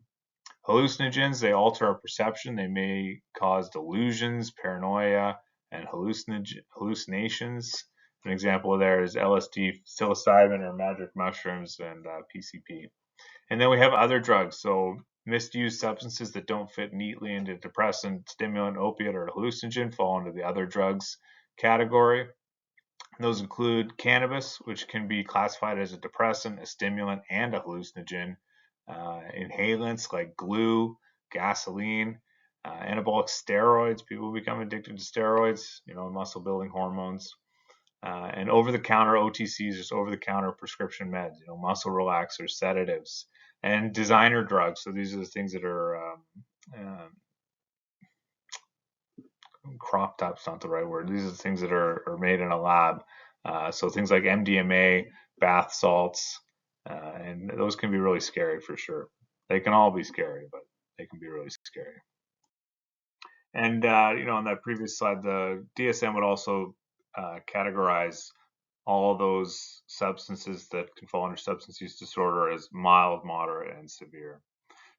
Hallucinogens, they alter our perception. They may cause delusions, paranoia, and hallucinations. An example there is LSD, psilocybin, or magic mushrooms, and PCP. And then we have other drugs. So misused substances that don't fit neatly into depressant, stimulant, opiate, or hallucinogen fall into the other drugs category. Those include cannabis, which can be classified as a depressant, a stimulant, and a hallucinogen. Inhalants like glue, gasoline, anabolic steroids. People become addicted to steroids, muscle building hormones. and over-the-counter OTCs, just over-the-counter prescription meds, muscle relaxers, sedatives, and designer drugs. So these are the things that are cropped up's not the right word. These are the things that are made in a lab. So things like MDMA, bath salts, and those can be really scary for sure. They can all be scary, but they can be really scary. And on that previous slide, the DSM would also categorize all those substances that can fall under substance use disorder as mild, moderate, and severe.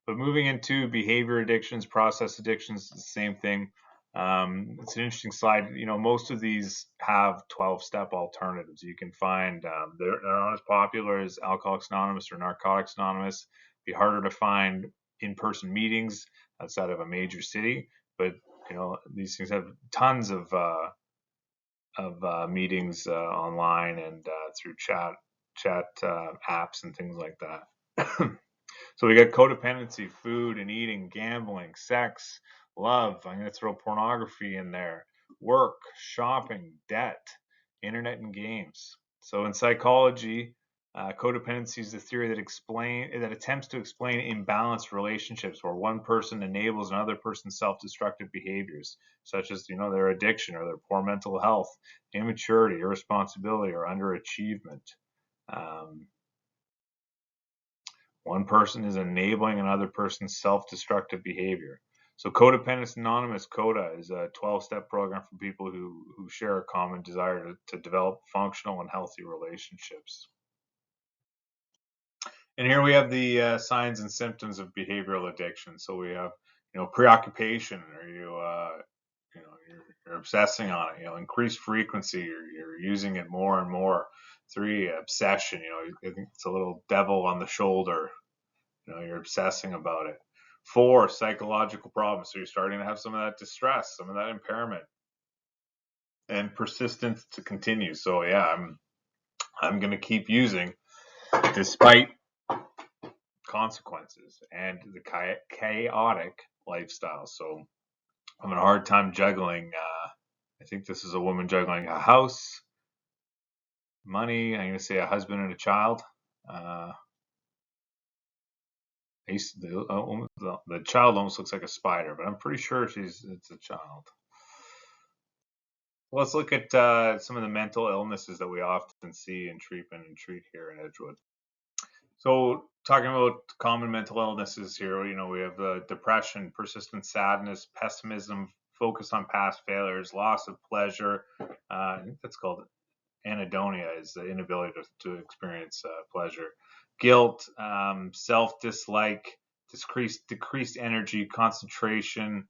But moving into behavior addictions, process addictions, the same thing. It's an interesting slide. Most of these have 12-step alternatives. You can find they're not as popular as Alcoholics Anonymous or Narcotics Anonymous. Be harder to find in-person meetings outside of a major city, but these things have tons of meetings online and through chat apps and things like that. So we got codependency, food and eating, gambling, sex, love. I'm going to throw pornography in there, work, shopping, debt, internet and games. So in psychology, codependency is the theory that attempts to explain imbalanced relationships where one person enables another person's self-destructive behaviors, such as their addiction or their poor mental health, immaturity, irresponsibility, or underachievement. One person is enabling another person's self-destructive behavior. So Codependence Anonymous, CODA, is a 12-step program for people who share a common desire to develop functional and healthy relationships. And here we have the signs and symptoms of behavioral addiction. So we have, preoccupation, or you're obsessing on it. Increased frequency, you're using it more and more. 3, obsession. I think it's a little devil on the shoulder. You're obsessing about it. 4, psychological problems. So you're starting to have some of that distress, some of that impairment, and persistence to continue. So yeah, I'm going to keep using despite consequences and the chaotic lifestyle. So I'm having a hard time juggling. I think this is a woman juggling a house, money. I'm going to say a husband and a child. The child almost looks like a spider, but I'm pretty sure it's a child. Let's look at some of the mental illnesses that we often see in treatment and treat here in Edgewood. So talking about common mental illnesses here, we have depression, persistent sadness, pessimism, focus on past failures, loss of pleasure. I think that's called anhedonia, is the inability to experience pleasure. Guilt, self-dislike, decreased energy, concentration,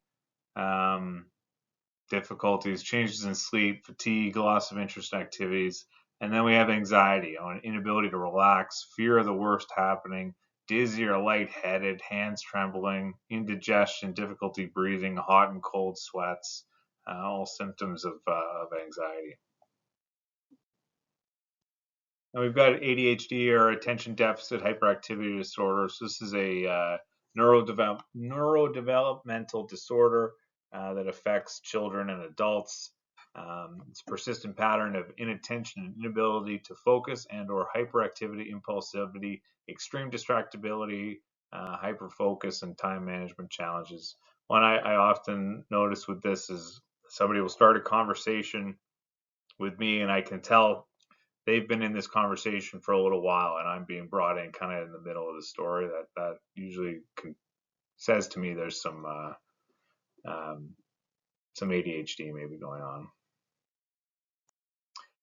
difficulties, changes in sleep, fatigue, loss of interest in activities. And then we have anxiety, an inability to relax, fear of the worst happening, dizzy or lightheaded, hands trembling, indigestion, difficulty breathing, hot and cold sweats, all symptoms of anxiety. Now we've got ADHD, or attention deficit hyperactivity disorder. So this is a neurodevelopmental disorder that affects children and adults. It's a persistent pattern of inattention and inability to focus and or hyperactivity, impulsivity, extreme distractibility, hyperfocus, and time management challenges. One I often notice with this is somebody will start a conversation with me and I can tell they've been in this conversation for a little while and I'm being brought in kind of in the middle of the story. That usually says to me there's some ADHD maybe going on.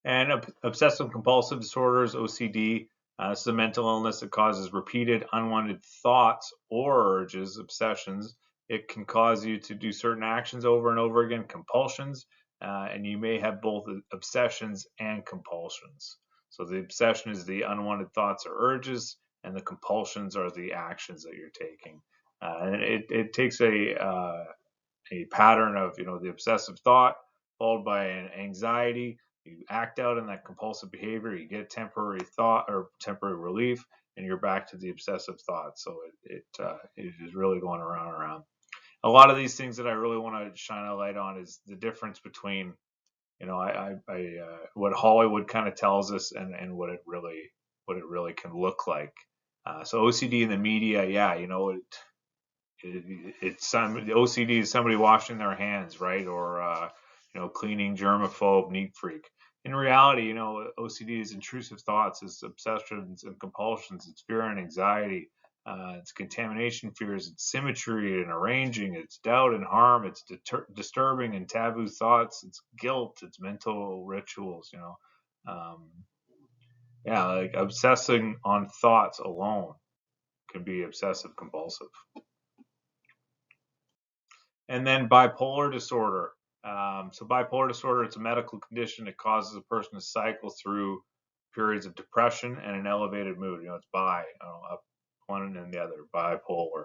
And obsessive compulsive disorders, OCD, this is a mental illness that causes repeated unwanted thoughts or urges, obsessions. It can cause you to do certain actions over and over again, compulsions, and you may have both obsessions and compulsions. So the obsession is the unwanted thoughts or urges, and the compulsions are the actions that you're taking. And it takes a pattern of the obsessive thought followed by an anxiety. You act out in that compulsive behavior, you get temporary thought or temporary relief, and you're back to the obsessive thought. So it is really going around and around. A lot of these things that I really want to shine a light on is the difference between what Hollywood kind of tells us and what it really can look like. So OCD in the media, yeah, it's the OCD is somebody washing their hands, right? Or cleaning, germaphobe, neat freak. In reality, OCD is intrusive thoughts, it's obsessions and compulsions, it's fear and anxiety, it's contamination fears, it's symmetry and arranging, it's doubt and harm, it's disturbing and taboo thoughts, it's guilt, it's mental rituals. Um, yeah, like obsessing on thoughts alone can be obsessive compulsive. And then bipolar disorder. So bipolar disorder, it's a medical condition that causes a person to cycle through periods of depression and an elevated mood. It's up one and then the other, bipolar,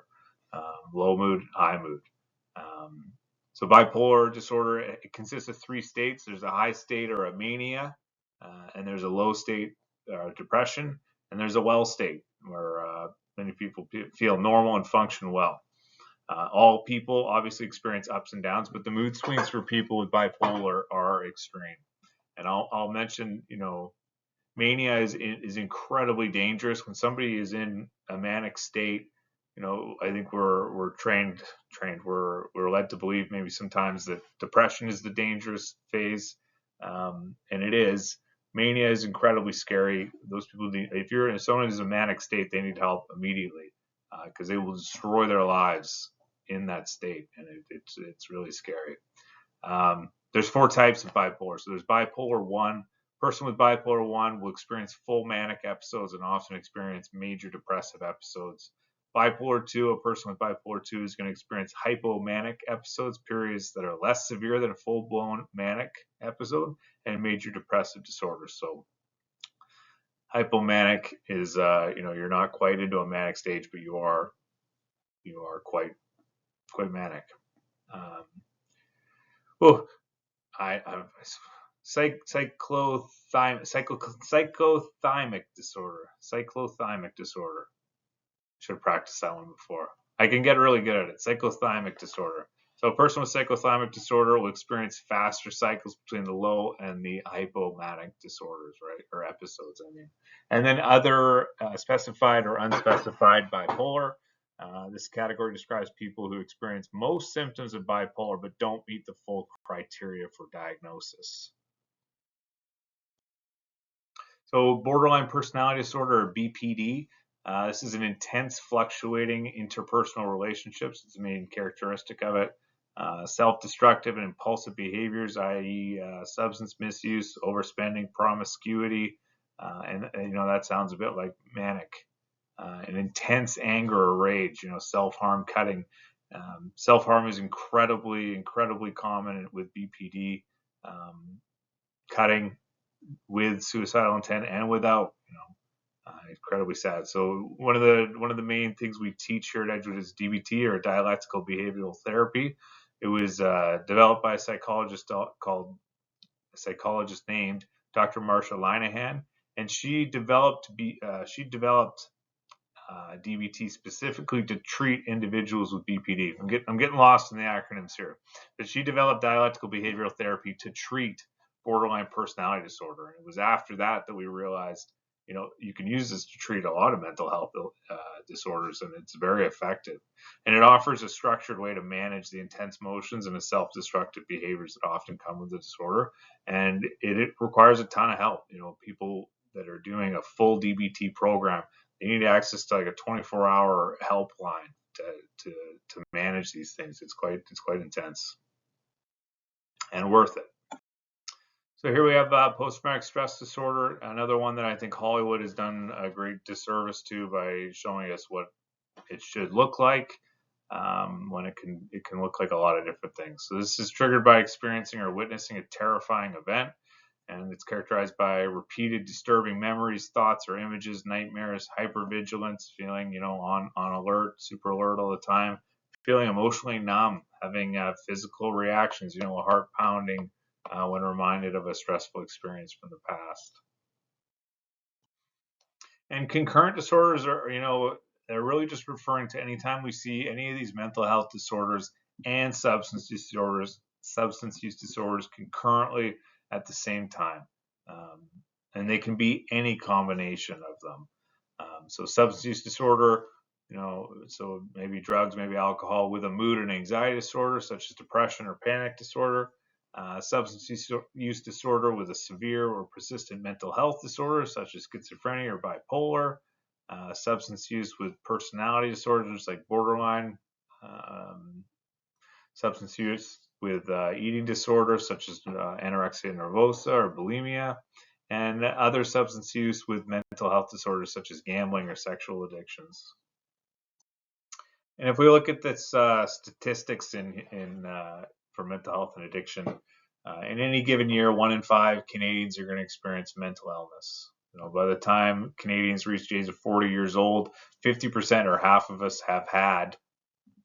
low mood, high mood. Um, so bipolar disorder, it consists of three states. There's a high state or a mania, and there's a low state, depression, and there's a well state where many people feel normal and function well. All people obviously experience ups and downs, but the mood swings for people with bipolar are extreme. And I'll mention, mania is incredibly dangerous. When somebody is in a manic state, I think we're trained. We're led to believe maybe sometimes that depression is the dangerous phase, and it is. Mania is incredibly scary. Those people need, if someone is in a manic state, they need help immediately because they will destroy their lives in that state, and it's really scary. There's four types of bipolar. So there's bipolar 1. Person with bipolar 1 will experience full manic episodes and often experience major depressive episodes. Bipolar 2, a person with bipolar 2 is going to experience hypomanic episodes, periods that are less severe than a full-blown manic episode, and major depressive disorder. So hypomanic is, you're not quite into a manic stage, but you are quite manic. Well, I cyclothymic disorder. Cyclothymic disorder. Should have practiced that one before. I can get really good at it. Cyclothymic disorder. So a person with cyclothymic disorder will experience faster cycles between the low and the hypomanic disorders, right? Or episodes, I mean. And then other specified or unspecified bipolar. This category describes people who experience most symptoms of bipolar but don't meet the full criteria for diagnosis. So borderline personality disorder, or BPD, this is an intense fluctuating interpersonal relationships. It's the main characteristic of it. Self-destructive and impulsive behaviors, i.e. Substance misuse, overspending, promiscuity, and that sounds a bit like manic. An intense anger or rage, self-harm, cutting. Self-harm is incredibly common with BPD. Cutting with suicidal intent and without, incredibly sad. So one of the main things we teach here at Edgewood is DBT, or dialectical behavioral therapy. It was developed by a psychologist named Dr. Marsha Linehan, and she developed DBT specifically to treat individuals with BPD. I'm getting lost in the acronyms here, but she developed dialectical behavioral therapy to treat borderline personality disorder. And it was after that we realized, you can use this to treat a lot of mental health disorders, and it's very effective. And it offers a structured way to manage the intense emotions and the self-destructive behaviors that often come with the disorder. And it requires a ton of help. People that are doing a full DBT program, they need access to like a 24-hour helpline to manage these things. It's quite intense and worth it. So here we have post-traumatic stress disorder, another one that I think Hollywood has done a great disservice to by showing us what it should look like, when it can look like a lot of different things. So this is triggered by experiencing or witnessing a terrifying event, and it's characterized by repeated disturbing memories, thoughts, or images, nightmares, hypervigilance, feeling on alert, super alert all the time, feeling emotionally numb, having physical reactions, heart pounding when reminded of a stressful experience from the past. And concurrent disorders are, they're really just referring to anytime we see any of these mental health disorders and substance use disorders concurrently. at the same time. And they can be any combination of them. So substance use disorder, so maybe drugs, maybe alcohol, with a mood and anxiety disorder such as depression or panic disorder. Substance use disorder with a severe or persistent mental health disorder such as schizophrenia or bipolar. Substance use with personality disorders like borderline. Substance use with eating disorders such as anorexia nervosa or bulimia, and other substance use with mental health disorders such as gambling or sexual addictions. And if we look at this statistics for mental health and addiction, in any given year, 1 in 5 Canadians are going to experience mental illness. By the time Canadians reach the age of 40 years old, 50% or half of us have had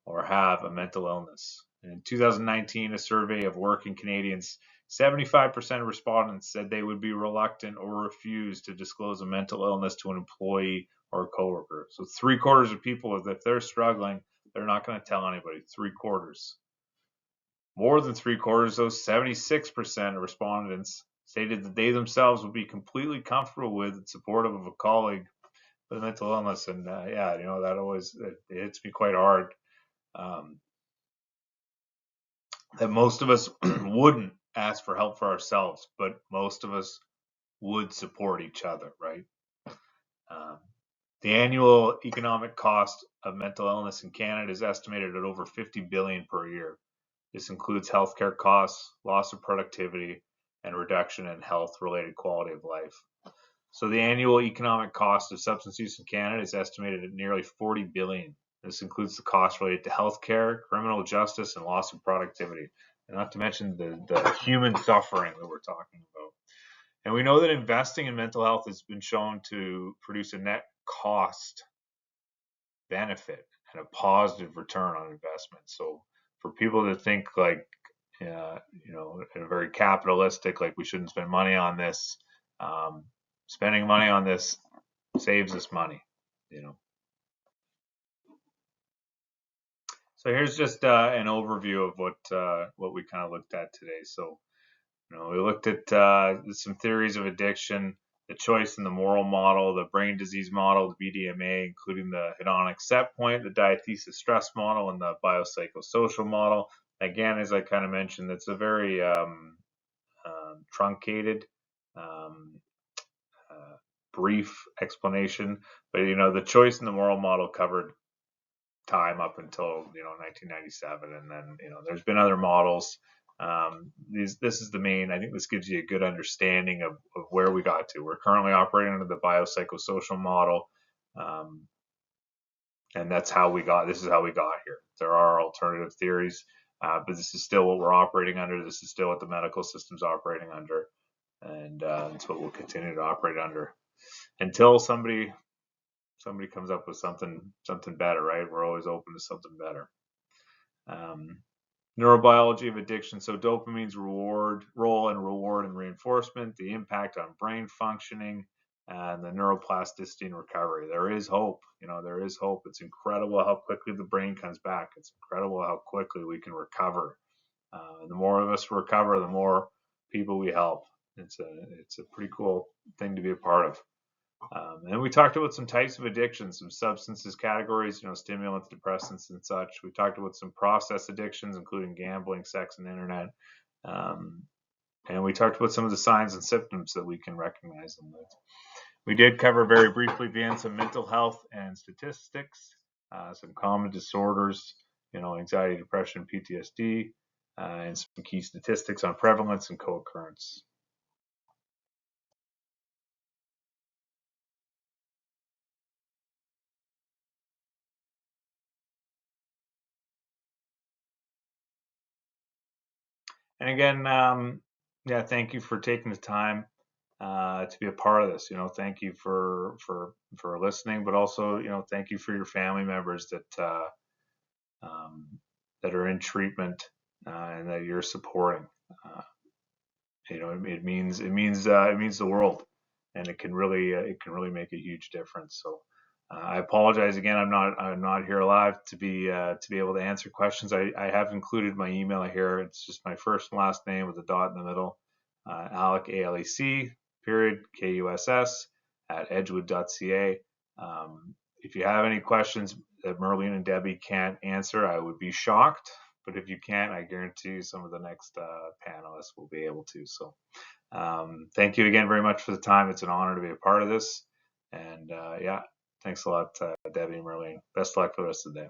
or have a mental illness. In 2019, a survey of working Canadians, 75% of respondents said they would be reluctant or refuse to disclose a mental illness to an employee or a coworker. So 3/4 of people, if they're struggling, they're not going to tell anybody. 3/4. More than 3/4, those 76% of respondents stated that they themselves would be completely comfortable with and supportive of a colleague with a mental illness. And that always it hits me quite hard. That most of us wouldn't ask for help for ourselves, but most of us would support each other, right? The annual economic cost of mental illness in Canada is estimated at over $50 billion per year. This includes healthcare costs, loss of productivity, and reduction in health-related quality of life. So the annual economic cost of substance use in Canada is estimated at nearly $40 billion. This includes the costs related to healthcare, criminal justice, and loss of productivity. And not to mention the human suffering that we're talking about. And we know that investing in mental health has been shown to produce a net cost benefit and a positive return on investment. So for people to think like, in a very capitalistic, like we shouldn't spend money on this, spending money on this saves us money, So here's just an overview of what we kind of looked at today. So, we looked at some theories of addiction, the choice and the moral model, the brain disease model, the BDMA, including the hedonic set point, the diathesis stress model, and the biopsychosocial model. Again, as I kind of mentioned, it's a very truncated, brief explanation, but the choice and the moral model covered time up until 1997, and then there's been other models. This is the main. I think this gives you a good understanding of where we got to. We're currently operating under the biopsychosocial model, and that's how we got. This is how we got here. There are alternative theories, but this is still what we're operating under. This is still what the medical system's operating under, and it's what we'll continue to operate under until somebody comes up with something better, right? We're always open to something better. Neurobiology of addiction. So dopamine's role in reward and reinforcement, the impact on brain functioning, and the neuroplasticity and recovery. There is hope. There is hope. It's incredible how quickly the brain comes back. It's incredible how quickly we can recover. The more of us recover, the more people we help. It's a pretty cool thing to be a part of. And we talked about some types of addictions, some substances categories, stimulants, depressants, and such. We talked about some process addictions, including gambling, sex, and internet. And we talked about some of the signs and symptoms that we can recognize them with. We did cover very briefly, Van, some mental health and statistics, some common disorders, anxiety, depression, PTSD, and some key statistics on prevalence and co-occurrence. And again, thank you for taking the time to be a part of this. Thank you for listening, but also, thank you for your family members that are in treatment and that you're supporting. It means the world, and it can really make a huge difference. So. I apologize again. I'm not here live to be able to answer questions. I have included my email here. It's just my first and last name with a dot in the middle. Alec, ALEC, period, KUSS, at edgewood.ca. If you have any questions that Merlene and Debbie can't answer, I would be shocked. But if you can't, I guarantee you some of the next panelists will be able to. So thank you again very much for the time. It's an honor to be a part of this. And yeah, thanks a lot, Debbie and Merlene. Best of luck for the rest of the day.